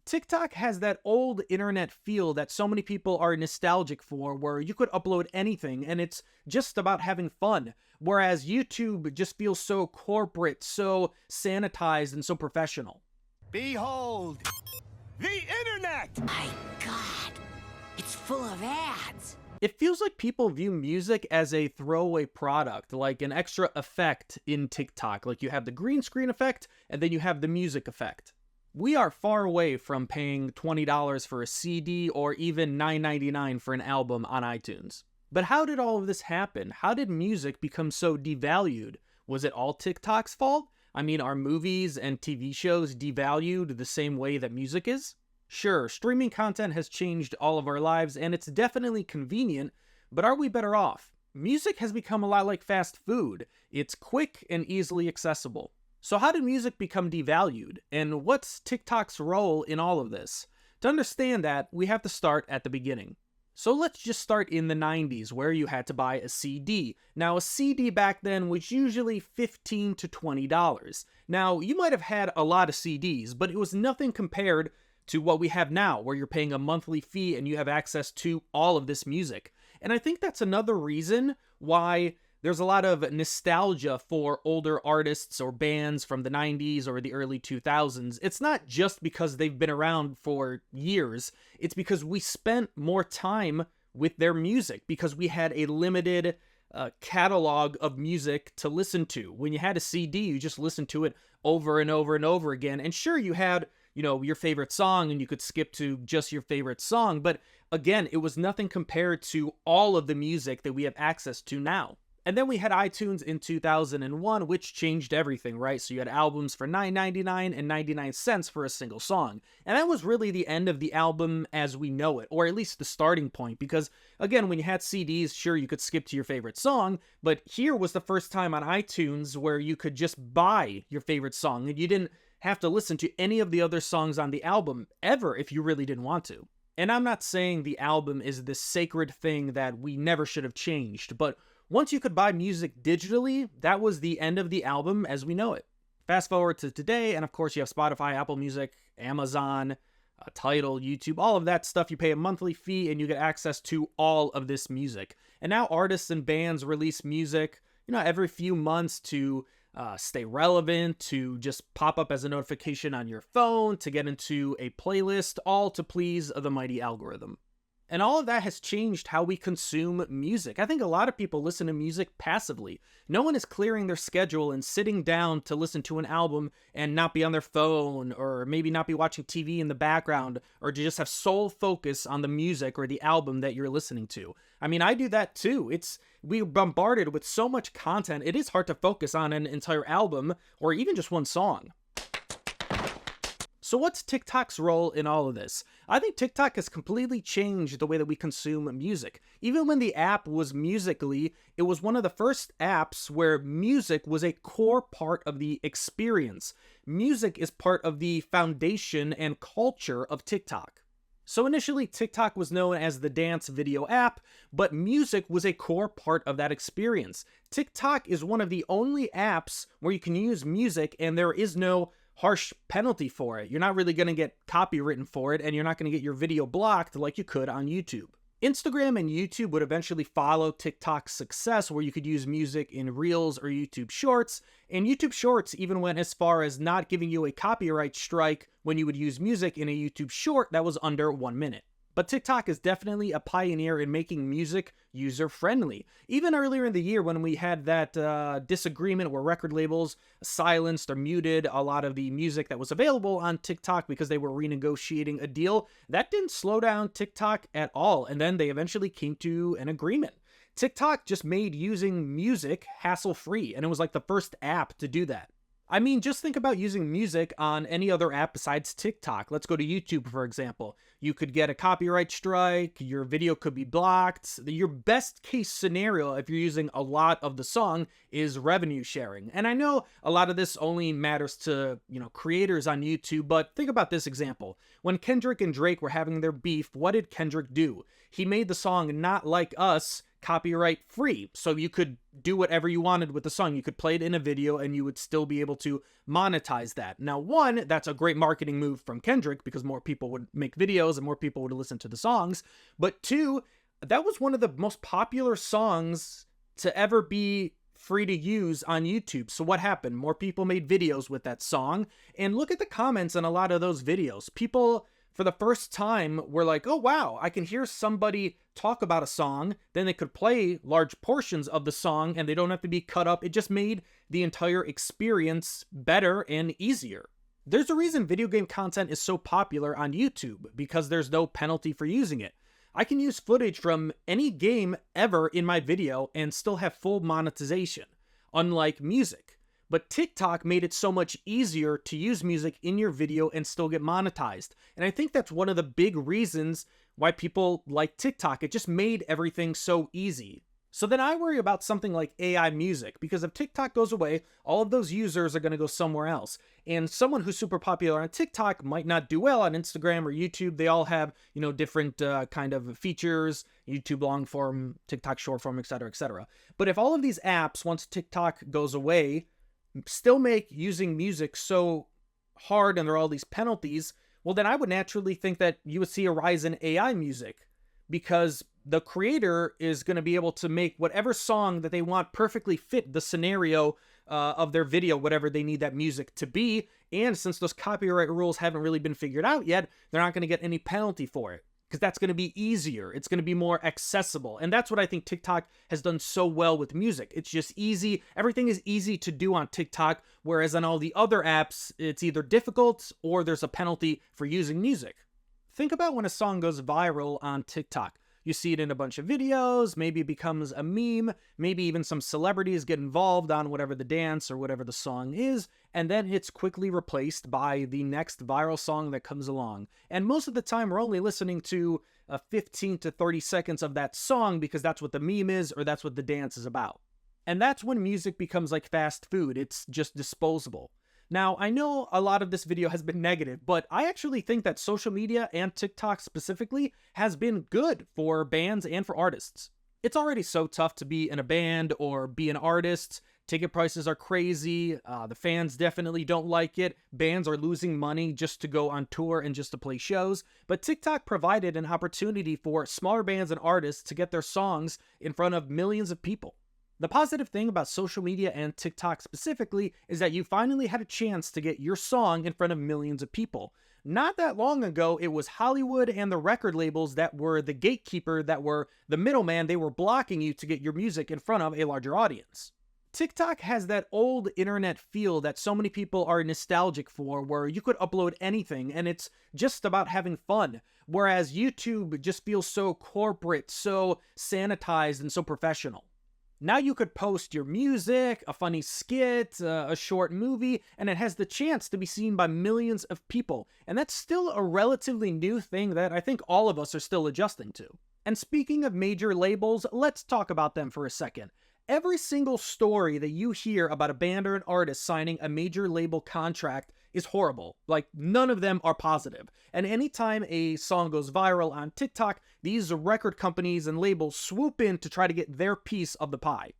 TikTok has that old internet feel that so many people are nostalgic for, where you could upload anything and it's just about having fun. Whereas YouTube just feels so corporate, so sanitized, and so professional. Behold, the internet! My God, it's full of ads. It feels like people view music as a throwaway product, like an extra effect in TikTok. Like you have the green screen effect, and then you have the music effect. We are far away from paying $20 for a CD or even $9.99 for an album on iTunes. But how did all of this happen? How did music become so devalued? Was it all TikTok's fault? I mean, are movies and TV shows devalued the same way that music is? Sure, streaming content has changed all of our lives, and it's definitely convenient, but are we better off? Music has become a lot like fast food. It's quick and easily accessible. So how did music become devalued, and what's TikTok's role in all of this? To understand that, we have to start at the beginning. So let's just start in the 90s, where you had to buy a CD. Now, a CD back then was usually $15 to $20. Now, you might have had a lot of CDs, but it was nothing compared to what we have now, where you're paying a monthly fee and you have access to all of this music. And I think that's another reason why there's a lot of nostalgia for older artists or bands from the 90s or the early 2000s. It's not just because they've been around for years, it's because we spent more time with their music, because we had a limited catalog of music to listen to. When you had a CD, you just listened to it over and over and over again. And sure, you had your favorite song and you could skip to just your favorite song. But again, it was nothing compared to all of the music that we have access to now. And then we had iTunes in 2001, which changed everything, right? So you had albums for $9.99 and 99 cents for a single song. And that was really the end of the album as we know it, or at least the starting point. Because again, when you had CDs, sure, you could skip to your favorite song, but here was the first time on iTunes where you could just buy your favorite song and you didn't have to listen to any of the other songs on the album ever if you really didn't want to. And I'm not saying the album is this sacred thing that we never should have changed, but once you could buy music digitally, that was the end of the album as we know it. Fast forward to today, and of course you have Spotify, Apple Music, Amazon, Tidal, YouTube, all of that stuff. You pay a monthly fee and you get access to all of this music. And now artists and bands release music, every few months to stay relevant, to just pop up as a notification on your phone, to get into a playlist, all to please the mighty algorithm. And all of that has changed how we consume music. I think a lot of people listen to music passively. No one is clearing their schedule and sitting down to listen to an album and not be on their phone, or maybe not be watching TV in the background, or to just have sole focus on the music or the album that you're listening to. I mean, I do that too. We're bombarded with so much content, it is hard to focus on an entire album or even just one song. So what's TikTok's role in all of this? I think TikTok has completely changed the way that we consume music. Even when the app was Musical.ly, it was one of the first apps where music was a core part of the experience. Music is part of the foundation and culture of TikTok. So initially, TikTok was known as the dance video app, but music was a core part of that experience. TikTok is one of the only apps where you can use music and there is no harsh penalty for it. You're not really going to get copywritten for it, and you're not going to get your video blocked like you could on YouTube. Instagram and YouTube would eventually follow TikTok's success, where you could use music in Reels or YouTube Shorts, and YouTube Shorts even went as far as not giving you a copyright strike when you would use music in a YouTube Short that was under 1 minute. But TikTok is definitely a pioneer in making music user-friendly. Even earlier in the year when we had that disagreement where record labels silenced or muted a lot of the music that was available on TikTok because they were renegotiating a deal, that didn't slow down TikTok at all, and then they eventually came to an agreement. TikTok just made using music hassle-free, and it was like the first app to do that. I mean, just think about using music on any other app besides TikTok. Let's go to YouTube, for example. You could get a copyright strike, your video could be blocked. Your best case scenario, if you're using a lot of the song, is revenue sharing. And I know a lot of this only matters to, creators on YouTube, but think about this example. When Kendrick and Drake were having their beef, what did Kendrick do? He made the song Not Like Us copyright free. So you could do whatever you wanted with the song. You could play it in a video and you would still be able to monetize that. Now, one, that's a great marketing move from Kendrick because more people would make videos and more people would listen to the songs. But two, that was one of the most popular songs to ever be free to use on YouTube. So what happened? More people made videos with that song. And look at the comments on a lot of those videos. People, for the first time, were like, oh wow, I can hear somebody talk about a song. Then they could play large portions of the song and they don't have to be cut up. It just made the entire experience better and easier. There's a reason video game content is so popular on YouTube, because there's no penalty for using it. I can use footage from any game ever in my video and still have full monetization, unlike music. But TikTok made it so much easier to use music in your video and still get monetized. And I think that's one of the big reasons why people like TikTok. It just made everything so easy. So then I worry about something like AI music, because if TikTok goes away, all of those users are going to go somewhere else. And someone who's super popular on TikTok might not do well on Instagram or YouTube. They all have, different kind of features, YouTube long form, TikTok short form, etc., etc. But if all of these apps, once TikTok goes away, still make using music so hard and there are all these penalties, well, then I would naturally think that you would see a rise in AI music, because the creator is going to be able to make whatever song that they want perfectly fit the scenario of their video, whatever they need that music to be. And since those copyright rules haven't really been figured out yet, they're not going to get any penalty for it, because that's going to be easier. It's going to be more accessible. And that's what I think TikTok has done so well with music. It's just easy. Everything is easy to do on TikTok, whereas on all the other apps, it's either difficult or there's a penalty for using music. Think about when a song goes viral on TikTok. You see it in a bunch of videos, maybe it becomes a meme, maybe even some celebrities get involved on whatever the dance or whatever the song is, and then it's quickly replaced by the next viral song that comes along. And most of the time, we're only listening to 15 to 30 seconds of that song because that's what the meme is or that's what the dance is about. And that's when music becomes like fast food. It's just disposable. Now, I know a lot of this video has been negative, but I actually think that social media, and TikTok specifically, has been good for bands and for artists. It's already so tough to be in a band or be an artist. Ticket prices are crazy. The fans definitely don't like it. Bands are losing money just to go on tour and just to play shows. But TikTok provided an opportunity for smaller bands and artists to get their songs in front of millions of people. The positive thing about social media and TikTok specifically is that you finally had a chance to get your song in front of millions of people. Not that long ago, it was Hollywood and the record labels that were the gatekeeper, that were the middleman. They were blocking you to get your music in front of a larger audience. TikTok has that old internet feel that so many people are nostalgic for, where you could upload anything and it's just about having fun. Whereas YouTube just feels so corporate, so sanitized, and so professional. Now you could post your music, a funny skit, a short movie, and it has the chance to be seen by millions of people. And that's still a relatively new thing that I think all of us are still adjusting to. And speaking of major labels, let's talk about them for a second. Every single story that you hear about a band or an artist signing a major label contract is horrible. Like, none of them are positive. And anytime a song goes viral on TikTok, these record companies and labels swoop in to try to get their piece of the pie.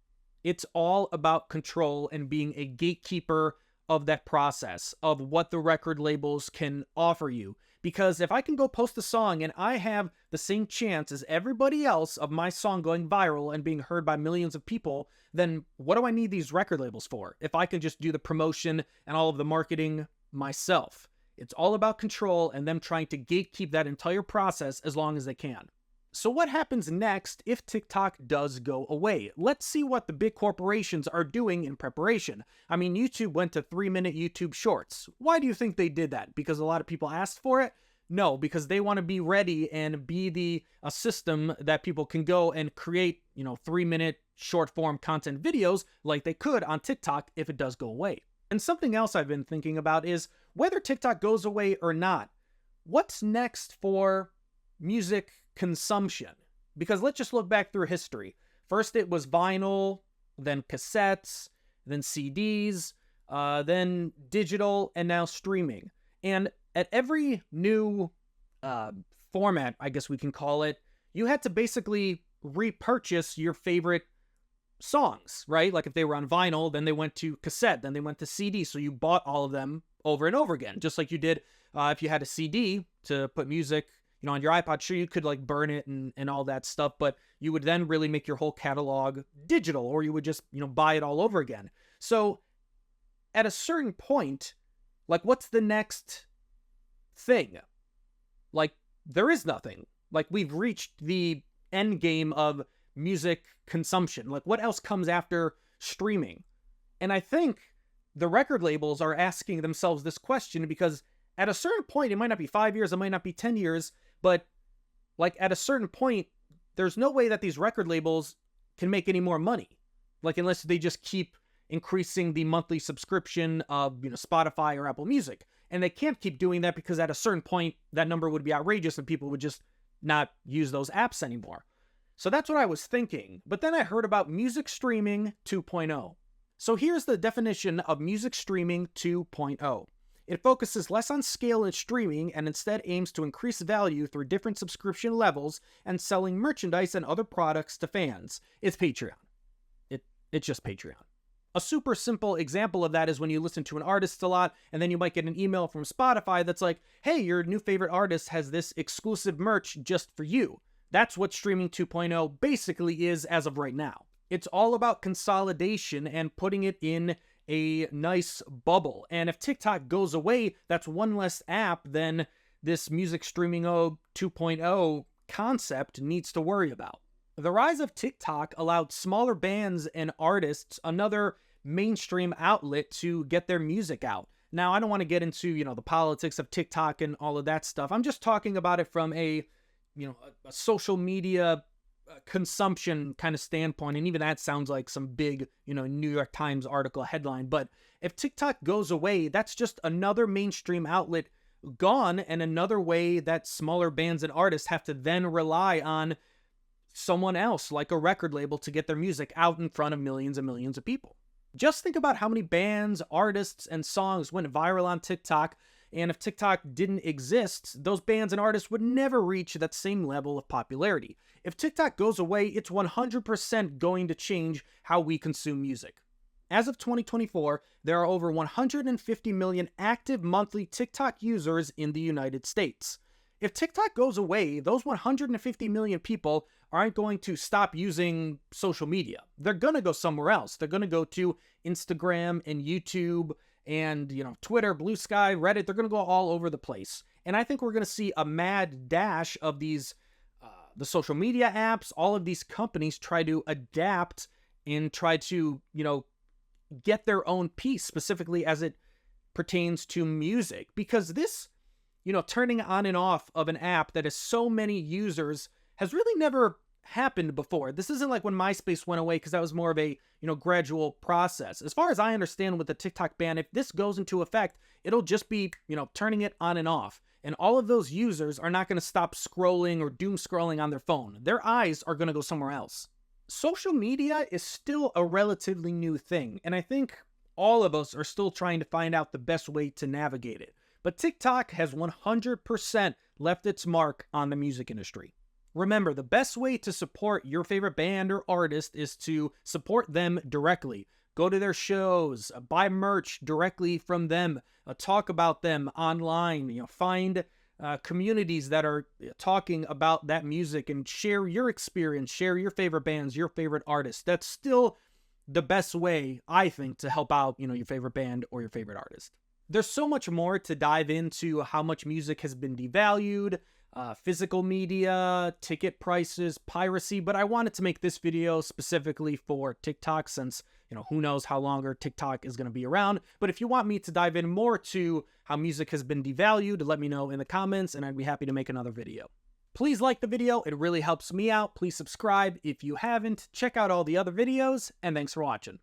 It's all about control and being a gatekeeper of that process, of what the record labels can offer you. Because if I can go post a song and I have the same chance as everybody else of my song going viral and being heard by millions of people, then what do I need these record labels for if I can just do the promotion and all of the marketing myself? It's all about control and them trying to gatekeep that entire process as long as they can. So what happens next if TikTok does go away? Let's see what the big corporations are doing in preparation. I mean, YouTube went to 3-minute YouTube shorts. Why do you think they did that? Because a lot of people asked for it? No, because they want to be ready and be a system that people can go and create, 3-minute short form content videos like they could on TikTok if it does go away. And something else I've been thinking about is whether TikTok goes away or not, what's next for music consumption? Because let's just look back through history. First it was vinyl, then cassettes, then CDs, then digital, and now streaming. And at every new format, I guess we can call it, you had to basically repurchase your favorite songs, right? Like if they were on vinyl, then they went to cassette, then they went to CD. So you bought all of them over and over again, just like you did if you had a CD to put music, on your iPod. Sure, you could like burn it and all that stuff, but you would then really make your whole catalog digital, or you would just, buy it all over again. So at a certain point, like, what's the next thing? Like, there is nothing. Like, we've reached the end game of music consumption. Like, what else comes after streaming? And I think the record labels are asking themselves this question because at a certain point, it might not be 5 years, it might not be 10 years, but like at a certain point, there's no way that these record labels can make any more money. Like, unless they just keep increasing the monthly subscription of, Spotify or Apple Music. And they can't keep doing that because at a certain point, that number would be outrageous and people would just not use those apps anymore. So that's what I was thinking. But then I heard about music streaming 2.0. So here's the definition of music streaming 2.0. It focuses less on scale and streaming and instead aims to increase value through different subscription levels and selling merchandise and other products to fans. It's Patreon. It's just Patreon. A super simple example of that is when you listen to an artist a lot, and then you might get an email from Spotify that's like, hey, your new favorite artist has this exclusive merch just for you. That's what Streaming 2.0 basically is as of right now. It's all about consolidation and putting it in a nice bubble. And if TikTok goes away, that's one less app than this music streaming 2.0 concept needs to worry about. The rise of TikTok allowed smaller bands and artists another mainstream outlet to get their music out. Now, I don't want to get into, the politics of TikTok and all of that stuff. I'm just talking about it from a social media consumption kind of standpoint. And even that sounds like some big, New York Times article headline. But if TikTok goes away, that's just another mainstream outlet gone and another way that smaller bands and artists have to then rely on someone else like a record label to get their music out in front of millions and millions of people. Just think about how many bands, artists, and songs went viral on TikTok, and if TikTok didn't exist, those bands and artists would never reach that same level of popularity. If TikTok goes away, it's 100% going to change how we consume music. As of 2024, there are over 150 million active monthly TikTok users in the United States. If TikTok goes away, those 150 million people aren't going to stop using social media. They're going to go somewhere else. They're going to go to Instagram and YouTube and, Twitter, Blue Sky, Reddit. They're going to go all over the place. And I think we're going to see a mad dash of these, the social media apps, all of these companies try to adapt and try to, get their own piece, specifically as it pertains to music. Because this, turning on and off of an app that has so many users has really never happened before. This isn't like when MySpace went away, because that was more of a, gradual process. As far as I understand with the TikTok ban, if this goes into effect, it'll just be, turning it on and off. And all of those users are not going to stop scrolling or doom scrolling on their phone. Their eyes are going to go somewhere else. Social media is still a relatively new thing, and I think all of us are still trying to find out the best way to navigate it. But TikTok has 100% left its mark on the music industry. Remember, the best way to support your favorite band or artist is to support them directly. Go to their shows, buy merch directly from them, talk about them online, find communities that are talking about that music and share your experience, share your favorite bands, your favorite artists. That's still the best way, I think, to help out, your favorite band or your favorite artist. There's so much more to dive into how much music has been devalued, physical media, ticket prices, piracy, but I wanted to make this video specifically for TikTok since, who knows how longer TikTok is going to be around. But if you want me to dive in more to how music has been devalued, let me know in the comments and I'd be happy to make another video. Please like the video, it really helps me out. Please subscribe if you haven't. Check out all the other videos, and thanks for watching.